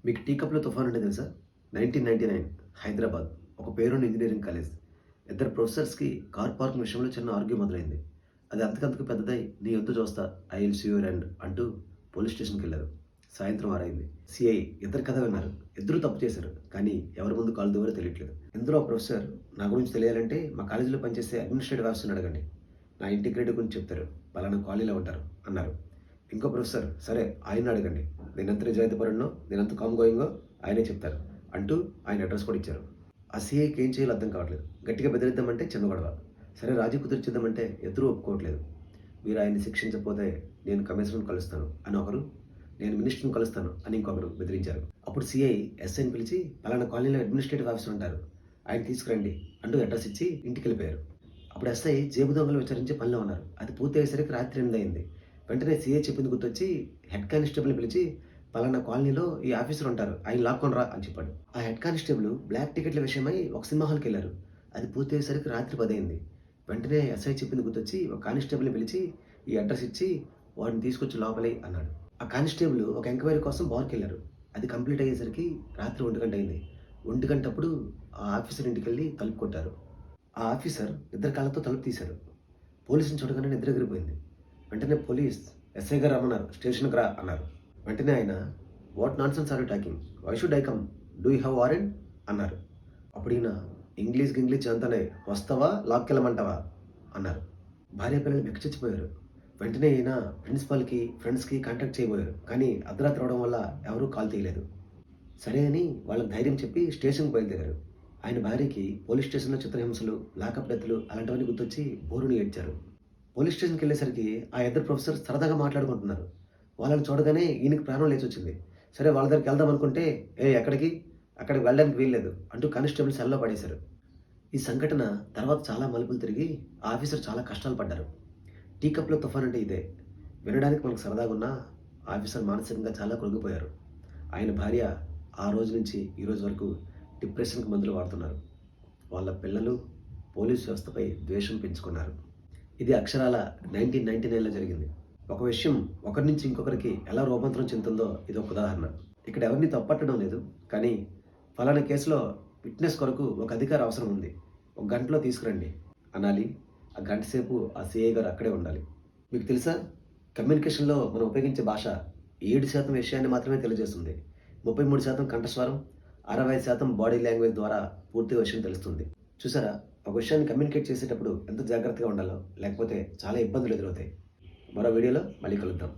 మీకు టీ కప్‌లో తుఫాన్ అంటే తెలుసా? 1999 హైదరాబాద్. ఒక పేరున్న ఇంజినీరింగ్ కాలేజ్. ఇద్దరు ప్రొఫెసర్స్‌కి కార్ పార్కింగ్ విషయంలో చిన్న ఆర్గ్యూ మొదలైంది. అది అంతకంతకు పెద్దదై నీ వంతు చూస్తా I will see your end అంటూ పోలీస్ స్టేషన్‌కెళ్లారు. సాయంత్రం 6 అయింది. సీఐ ఇద్దరి కథ విన్నారు. ఇద్దరూ తప్పు చేశారు. కానీ ఎవరి ముందు కాలు దువ్వారో తెలియట్లేదు. ఇందులో ఆ ప్రొఫెసర్ నా గురించి తెలియాలంటే మా కాలేజీలో పనిచేసే అడ్మినిస్ట్రేటివ్ ఆఫీసర్‌ని అడగండి. నా ఇంటిగ్రిటీ గురించి చెప్తారు. పలానా కాలనీలో ఉంటారు అన్నారు. ఇంకో ప్రొఫెసర్ సరే ఆయన్ని అడగండి. నేనెంత నిజాయితీపరుడినో, నేనెంత కామ్ గోయింగో ఆయనే చెప్తారు అంటూ ఆయన అడ్రస్ కూడా ఇచ్చారు. ఆ సీఐకి ఏం చేయాలో అర్థం కావట్లేదు. గట్టిగా బెదిరిద్దామంటే చిన్న గొడవ. సరే రాజీ కుదిర్చిద్దామంటే ఇద్దరూ ఒప్పుకోవట్లేదు. మీరు ఆయన్ని శిక్షించకపోతే నేను కమిషనర్‌ని కలుస్తాను అని ఒకరు, నేను మినిస్టర్‌ని కలుస్తాను అని ఇంకొకరు బెదిరించారు. అప్పుడు సీఐ ఎస్ఐని పిలిచి పలానా కాలనీలో అడ్మినిస్ట్రేటివ్ ఆఫీసర్ ఉంటారు. ఆయన తీసుకురండి అంటూ అడ్రస్ ఇచ్చి ఇంటికెళ్ళిపోయారు. అప్పుడు ఎస్ఐ జేబు దొంగలు విచారించే పనిలో ఉన్నారు. అది పూర్తి అయ్యేసరికి రాత్రి 8 అయింది. వెంటనే సీఐ చెప్పింది గుర్తొచ్చి హెడ్ కానిస్టేబుల్‌ని పిలిచి పలానా కాలనీలో ఈ ఆఫీసర్ ఉంటారు. ఆయన లాక్కొని రా అని చెప్పాడు. ఆ హెడ్ కానిస్టేబుల్ బ్లాక్ టికెట్ల విషయమై ఒక సినిమా హాల్‌కెళ్లారు. అది పూర్తి అయ్యేసరికి రాత్రి 10 అయింది. వెంటనే ఎస్ఐ చెప్పింది గుర్తొచ్చి ఒక కానిస్టేబుల్‌ని పిలిచి ఈ అడ్రస్ ఇచ్చి వాడిని తీసుకొచ్చి లోపలేయ్ అన్నాడు. ఆ కానిస్టేబుల్ ఒక ఎంక్వైరీ కోసం బార్‌కెళ్లారు. అది కంప్లీట్ అయ్యేసరికి రాత్రి 1 అయింది. 1 అప్పుడు ఆ ఆఫీసర్ ఇంటికెళ్ళి తలుపు కొట్టారు. ఆ ఆఫీసర్ నిద్ర కళ్ళతో తలుపు తీశాడు. పోలీసుని చూడగానే నిద్ర ఎగిరిపోయింది. వెంటనే పోలీస్ ఎస్ఐ గారు రమ్మన్నారు. స్టేషన్‌కి రా అన్నారు. వెంటనే ఆయన what nonsense are you talking? Why should I come? Do you have warrant? అన్నారు. అప్పుడు ఈయన ఇంగ్లీష్ గింగ్లీష్ అంతానే వస్తావా? లాక్కెళ్ళమంటావా? అన్నారు. భార్య పిల్లలు వెక్కిచెచ్చిపోయారు. వెంటనే ఈయన ప్రిన్సిపాల్‌కి, ఫ్రెండ్స్‌కి కాంటాక్ట్ చేయబోయారు. కానీ అర్ధరాత్రి అవ్వడం వల్ల ఎవరూ కాల్ తీయలేదు. సరే అని వాళ్ళకి ధైర్యం చెప్పి స్టేషన్‌కి బయలుదేరారు. ఆయన భార్యకి పోలీస్ స్టేషన్‌లో చిత్రహింసలు, లాకప్ డెత్‌లు అలాంటివన్నీ గుర్తొచ్చి బోరున ఏడ్చారు. పోలీస్ స్టేషన్‌కెళ్ళేసరికి ఆ ఇద్దరు ప్రొఫెసర్స్ సరదాగా మాట్లాడుకుంటున్నారు. వాళ్ళని చూడగానే ఈయనకి ప్రాణం లేచొచ్చింది. సరే వాళ్ళ దగ్గరికి వెళ్దాం అనుకుంటే, ఎక్కడికి? అక్కడికి వెళ్ళడానికి వీల్లేదు అంటూ కానిస్టేబుల్ సెల్‌లో పడేశారు. ఈ సంఘటన తర్వాత చాలా మలుపులు తిరిగి ఆ ఆఫీసర్ చాలా కష్టాలు పడ్డారు. టీ కప్‌లో తుఫాన్ అంటే ఇదే. వినడానికి మనకు సరదాగున్నా ఆఫీసర్ మానసికంగా చాలా కృంగిపోయారు. ఆయన భార్య ఆ రోజు నుంచి ఈ రోజు వరకు డిప్రెషన్‌కి మందులు వాడుతున్నారు. వాళ్ళ పిల్లలు పోలీస్ వ్యవస్థపై ద్వేషం పెంచుకున్నారు. ఇది అక్షరాల 1999లో జరిగింది. ఒక విషయం ఒకరి నుంచి ఇంకొకరికి ఎలా రూపాంతరం చెందుతుందో ఇదొక ఉదాహరణ. ఇక్కడ ఎవరిని తప్పట్టడం లేదు. కానీ ఫలానా కేసులో విట్నెస్ కొరకు ఒక అధికారి అవసరం ఉంది. ఒక గంటలో తీసుకురండి అనాలి. ఆ గంట సేపు ఆ సీఐ గారు అక్కడే ఉండాలి. మీకు తెలుసా? కమ్యూనికేషన్‌లో మనం ఉపయోగించే భాష 7% విషయాన్ని మాత్రమే తెలియజేస్తుంది. 33% కంఠస్వరం, 60% బాడీ లాంగ్వేజ్ ద్వారా పూర్తి విషయం తెలుస్తుంది. చూసారా? ఒక విషయాన్ని కమ్యూనికేట్ చేసేటప్పుడు ఎంత జాగ్రత్తగా ఉండాలో, లేకపోతే చాలా ఇబ్బందులు ఎదురవుతాయి. మరో వీడియోలో మళ్ళీ కలుద్దాం.